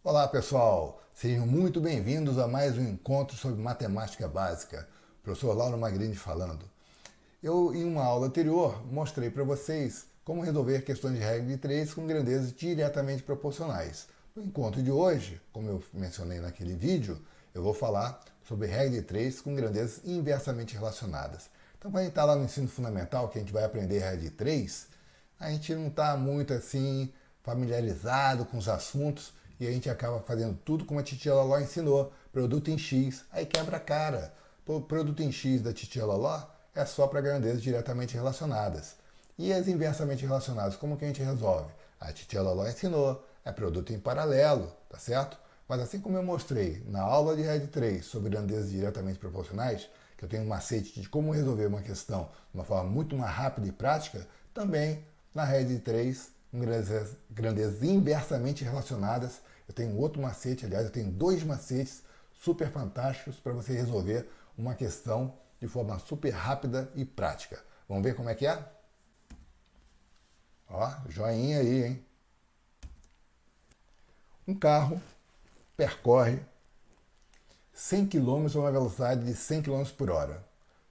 Olá pessoal, sejam muito bem-vindos a mais um encontro sobre matemática básica. Professor Lauro Magrini falando. Eu, em uma aula anterior, mostrei para vocês como resolver questões de regra de 3 com grandezas diretamente proporcionais. No encontro de hoje, como eu mencionei naquele vídeo, eu vou falar sobre regra de 3 com grandezas inversamente relacionadas. Então, quando a gente está lá no ensino fundamental, que a gente vai aprender regra de 3, a gente não está muito assim familiarizado com os assuntos e a gente acaba fazendo tudo como a titia Loló ensinou, produto em X, aí quebra a cara. O produto em X da titia Loló é só para grandezas diretamente relacionadas. E as inversamente relacionadas, como que a gente resolve? A titia Loló ensinou, é produto em paralelo, tá certo? Mas assim como eu mostrei na aula de Red 3 sobre grandezas diretamente proporcionais, que eu tenho um macete de como resolver uma questão de uma forma muito mais rápida e prática, também na Red 3, em grandezas inversamente relacionadas, eu tenho outro macete, aliás, eu tenho dois macetes super fantásticos para você resolver uma questão de forma super rápida e prática. Vamos ver como é que é? Ó, joinha aí, hein? Um carro percorre 100 km a uma velocidade de 100 km por hora.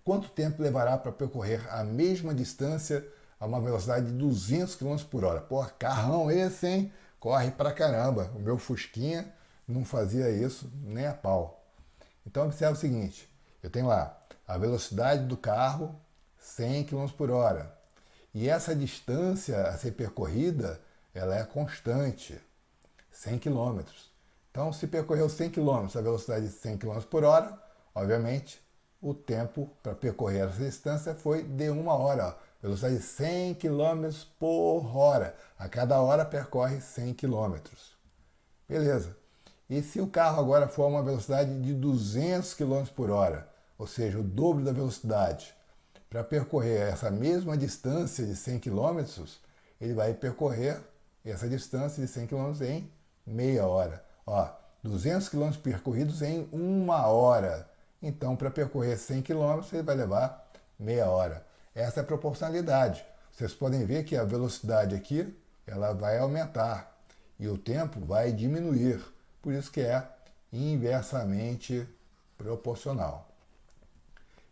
Quanto tempo levará para percorrer a mesma distância a uma velocidade de 200 km por hora? Pô, carrão esse, hein? Corre pra caramba. O meu Fusquinha não fazia isso nem a pau. Então observe o seguinte, eu tenho lá a velocidade do carro 100 km por hora. E essa distância a ser percorrida, ela é constante, 100 km. Então, se percorreu 100 km a velocidade de 100 km por hora, obviamente, o tempo para percorrer essa distância foi de 1 hora. Velocidade de 100 km por hora. A cada hora percorre 100 km. Beleza. E se o carro agora for a uma velocidade de 200 km por hora, ou seja, o dobro da velocidade, para percorrer essa mesma distância de 100 km, ele vai percorrer essa distância de 100 km em meia hora. Ó, 200 km percorridos em 1 hora. Então, para percorrer 100 km, ele vai levar meia hora. Essa é a proporcionalidade. Vocês podem ver que a velocidade aqui ela vai aumentar e o tempo vai diminuir. Por isso que é inversamente proporcional.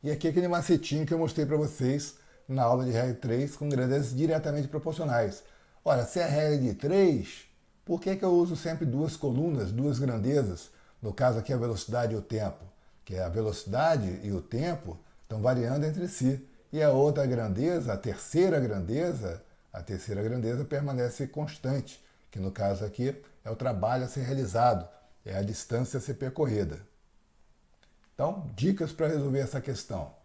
E aqui aquele macetinho que eu mostrei para vocês na aula de regra de 3 com grandezas diretamente proporcionais. Ora, se é regra de 3, por que eu uso sempre duas colunas, duas grandezas? No caso aqui a velocidade e o tempo. Que a velocidade e o tempo estão variando entre si. E a outra grandeza, a terceira grandeza permanece constante, que no caso aqui é o trabalho a ser realizado, é a distância a ser percorrida. Então, dicas para resolver essa questão.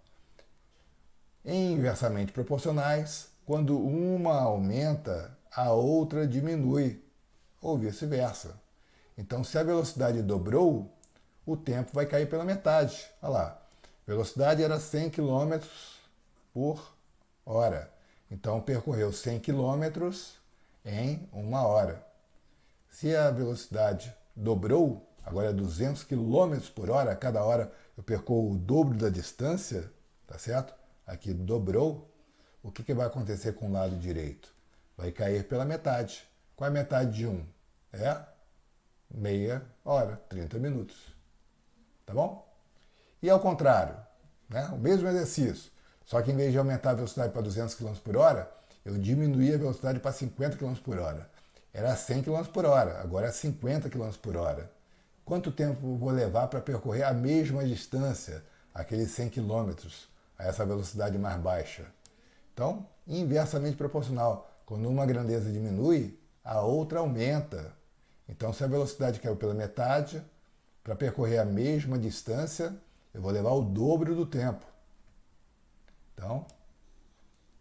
Em inversamente proporcionais, quando uma aumenta, a outra diminui, ou vice-versa. Então, se a velocidade dobrou, o tempo vai cair pela metade. Olha lá, a velocidade era 100 km por hora. Então, percorreu 100 km em 1 hora. Se a velocidade dobrou, agora é 200 km por hora, a cada hora eu percorro o dobro da distância, tá certo? Aqui dobrou, o que vai acontecer com o lado direito? Vai cair pela metade. Qual é a metade de 1? É meia hora, 30 minutos. Tá bom? E ao contrário, né? O mesmo exercício, só que em vez de aumentar a velocidade para 200 km por hora, eu diminuí a velocidade para 50 km por hora. Era 100 km por hora, agora é 50 km por hora. Quanto tempo vou levar para percorrer a mesma distância, aqueles 100 km, a essa velocidade mais baixa? Então, inversamente proporcional. Quando uma grandeza diminui, a outra aumenta. Então, se a velocidade caiu pela metade, para percorrer a mesma distância, eu vou levar o dobro do tempo. Então,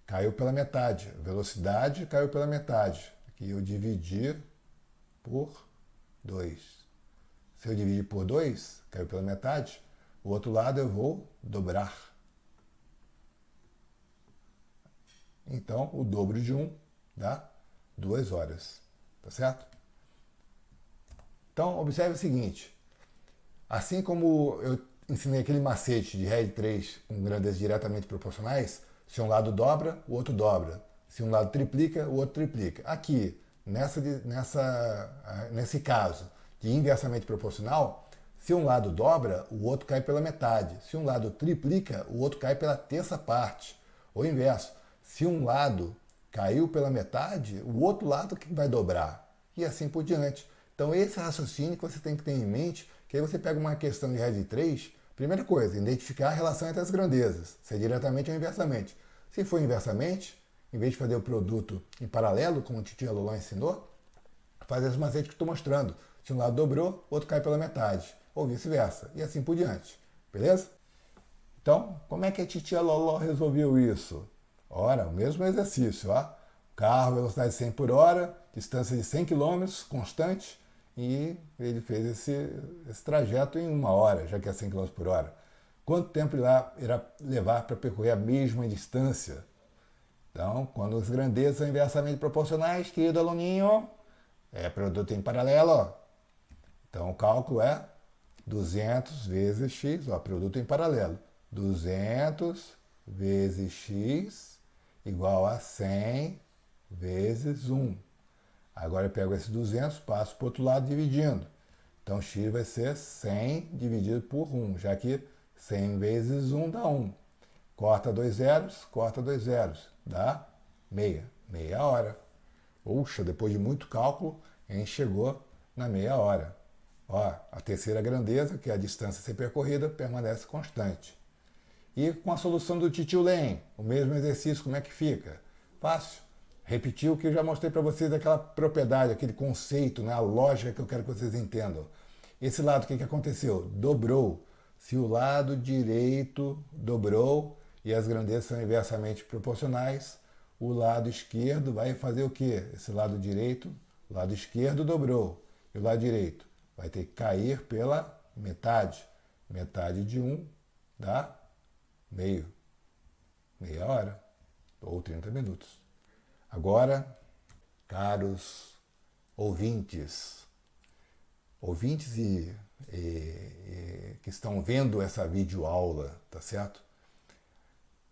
caiu pela metade. A velocidade caiu pela metade. Aqui eu dividi por 2. Se eu dividir por 2, caiu pela metade. O outro lado eu vou dobrar. Então, o dobro de 1 dá 2 horas. Tá certo? Então, observe o seguinte. Assim como eu ensinei aquele macete de regra de 3 com grandezas diretamente proporcionais, se um lado dobra, o outro dobra. Se um lado triplica, o outro triplica. Aqui, nesse caso, de inversamente proporcional, se um lado dobra, o outro cai pela metade. Se um lado triplica, o outro cai pela terça parte. Ou inverso, se um lado caiu pela metade, o outro lado que vai dobrar. E assim por diante. Então esse raciocínio que você tem que ter em mente, que aí você pega uma questão de raiz de 3, primeira coisa, identificar a relação entre as grandezas, se é diretamente ou inversamente. Se for inversamente, em vez de fazer o produto em paralelo, como o titio Loló ensinou, faz esse macete que estou mostrando. Se um lado dobrou, o outro cai pela metade, ou vice-versa, e assim por diante. Beleza? Então, como é que a titia Loló resolveu isso? Ora, o mesmo exercício, ó. Carro, velocidade 100 por hora, distância de 100 km, constante, e ele fez esse trajeto em 1 hora, já que é 100 km por hora. Quanto tempo irá levar para percorrer a mesma distância? Então, quando as grandezas são inversamente proporcionais, querido aluninho, é produto em paralelo. Ó. Então, o cálculo é 200 vezes x, ó, produto em paralelo. 200 vezes x igual a 100 vezes 1. Agora eu pego esse 200, passo para o outro lado dividindo. Então, x vai ser 100 dividido por 1, já que 100 vezes 1 dá 1. Corta 2 zeros, dá meia hora. Puxa, depois de muito cálculo, a gente chegou na meia hora. Ó, a terceira grandeza, que é a distância a ser percorrida, permanece constante. E com a solução do titio Lem, o mesmo exercício, como é que fica? Fácil. Repetir o que eu já mostrei para vocês, aquela propriedade, aquele conceito, né, a lógica que eu quero que vocês entendam. Esse lado, o que aconteceu? Dobrou. Se o lado direito dobrou e as grandezas são inversamente proporcionais, o lado esquerdo vai fazer o quê? Esse lado direito, o lado esquerdo dobrou. E o lado direito vai ter que cair pela metade. Metade de 1 dá meia hora ou 30 minutos. Agora, caros ouvintes que estão vendo essa videoaula, tá certo?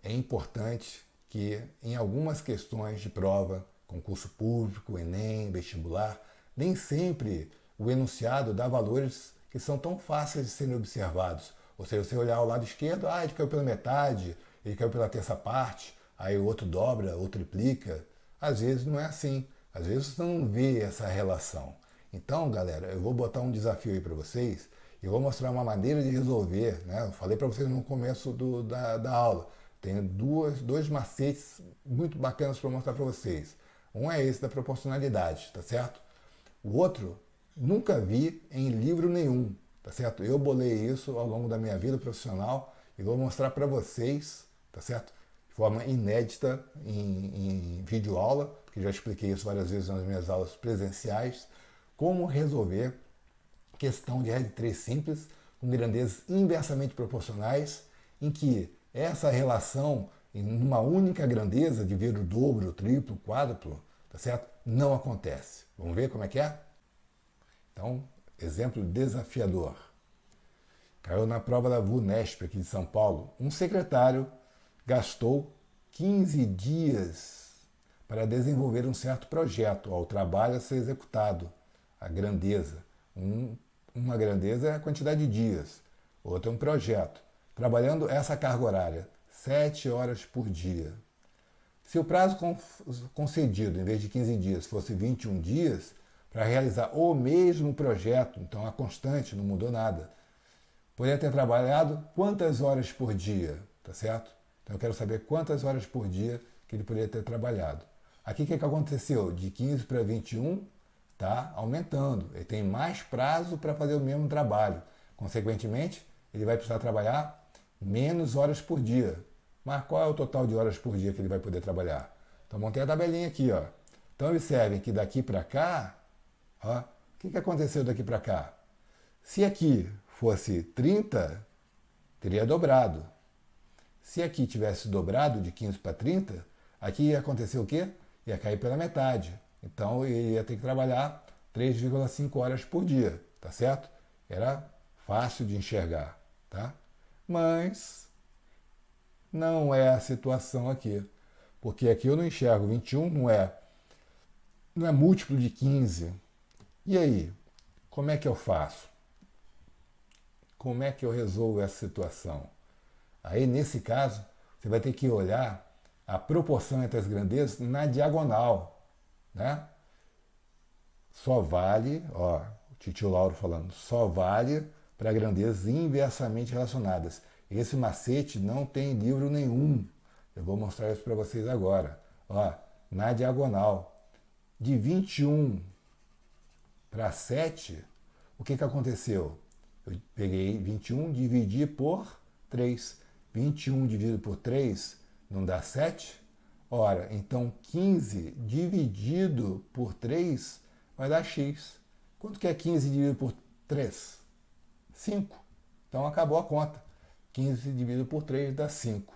É importante que em algumas questões de prova, concurso público, Enem, vestibular, nem sempre o enunciado dá valores que são tão fáceis de serem observados. Ou seja, você olhar ao lado esquerdo, ele caiu pela metade, ele caiu pela terça parte, aí o outro dobra ou triplica. Às vezes não é assim. Às vezes você não vê essa relação. Então, galera, eu vou botar um desafio aí para vocês e vou mostrar uma maneira de resolver. Né? Eu falei para vocês no começo da aula. Tenho dois macetes muito bacanas para mostrar para vocês. Um é esse da proporcionalidade, tá certo? O outro, nunca vi em livro nenhum, tá certo? Eu bolei isso ao longo da minha vida profissional e vou mostrar para vocês, tá certo? De forma inédita em videoaula, porque já expliquei isso várias vezes nas minhas aulas presenciais, como resolver questão de regra de 3 simples com grandezas inversamente proporcionais, em que essa relação em uma única grandeza de ver o dobro, o triplo, o quádruplo, tá certo? Não acontece. Vamos ver como é que é? Então, exemplo desafiador. Caiu na prova da VUNESP aqui de São Paulo. Um secretário gastou 15 dias para desenvolver um certo projeto, ao trabalho a ser executado. A grandeza. Uma grandeza é a quantidade de dias, outra é um projeto. Trabalhando essa carga horária, 7 horas por dia. Se o prazo concedido, em vez de 15 dias, fosse 21 dias, para realizar o mesmo projeto, então a constante, não mudou nada, poderia ter trabalhado quantas horas por dia, tá certo? Então eu quero saber quantas horas por dia que ele poderia ter trabalhado. Aqui o que aconteceu? De 15 para 21, está aumentando. Ele tem mais prazo para fazer o mesmo trabalho. Consequentemente, ele vai precisar trabalhar menos horas por dia. Mas qual é o total de horas por dia que ele vai poder trabalhar? Então, montei a tabelinha aqui. Ó. Então, observem que daqui para cá, ó, o que aconteceu daqui para cá? Se aqui fosse 30, teria dobrado. Se aqui tivesse dobrado de 15 para 30, aqui ia acontecer o quê? Ia cair pela metade. Então, ele ia ter que trabalhar 3,5 horas por dia, tá certo? Era fácil de enxergar, tá? Mas não é a situação aqui. Porque aqui eu não enxergo 21, não é múltiplo de 15. E aí? Como é que eu faço? Como é que eu resolvo essa situação? Aí, nesse caso, você vai ter que olhar a proporção entre as grandezas na diagonal, né? Só vale, ó, o titio Lauro falando, só vale para grandezas inversamente relacionadas. Esse macete não tem livro nenhum. Eu vou mostrar isso para vocês agora. Ó, na diagonal, de 21 para 7, o que aconteceu? Eu peguei 21, dividi por 3. 21 dividido por 3 não dá 7? Ora, então 15 dividido por 3 vai dar x. Quanto que é 15 dividido por 3? 5. Então acabou a conta. 15 dividido por 3 dá 5.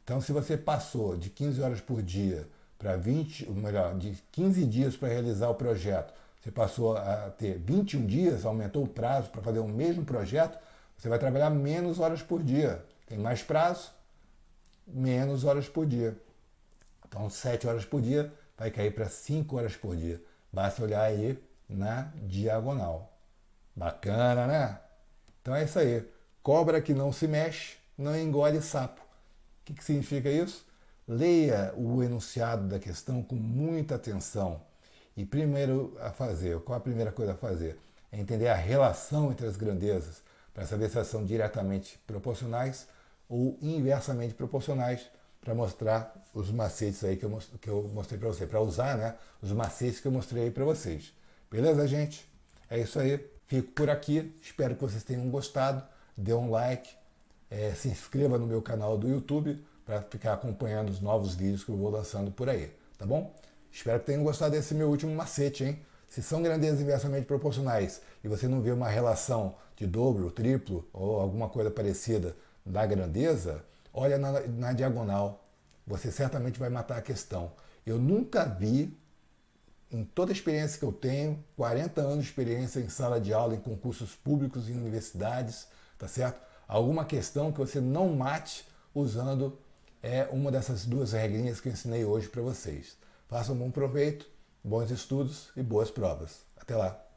Então se você passou de 15 horas por dia para 20, ou melhor, de 15 dias para realizar o projeto, você passou a ter 21 dias, aumentou o prazo para fazer o mesmo projeto, você vai trabalhar menos horas por dia. Tem mais prazo, menos horas por dia. Então 7 horas por dia vai cair para 5 horas por dia. Basta olhar aí na diagonal. Bacana, né? Então é isso aí. Cobra que não se mexe, não engole sapo. O que significa isso? Leia o enunciado da questão com muita atenção. E primeiro a fazer, qual a primeira coisa a fazer? É entender a relação entre as grandezas, para saber se elas são diretamente proporcionais ou inversamente proporcionais, para mostrar os macetes aí que eu mostrei para você, para usar, né, os macetes que eu mostrei aí para vocês. Beleza, gente? É isso aí. Fico por aqui. Espero que vocês tenham gostado. Dê um like, se inscreva no meu canal do YouTube para ficar acompanhando os novos vídeos que eu vou lançando por aí, tá bom? Espero que tenham gostado desse meu último macete, hein? Se são grandezas inversamente proporcionais e você não vê uma relação de dobro, triplo ou alguma coisa parecida da grandeza, olha na diagonal. Você certamente vai matar a questão. Eu nunca vi, em toda a experiência que eu tenho, 40 anos de experiência em sala de aula, em concursos públicos e universidades, tá certo? Alguma questão que você não mate usando uma dessas duas regrinhas que eu ensinei hoje para vocês. Façam um bom proveito, bons estudos e boas provas. Até lá!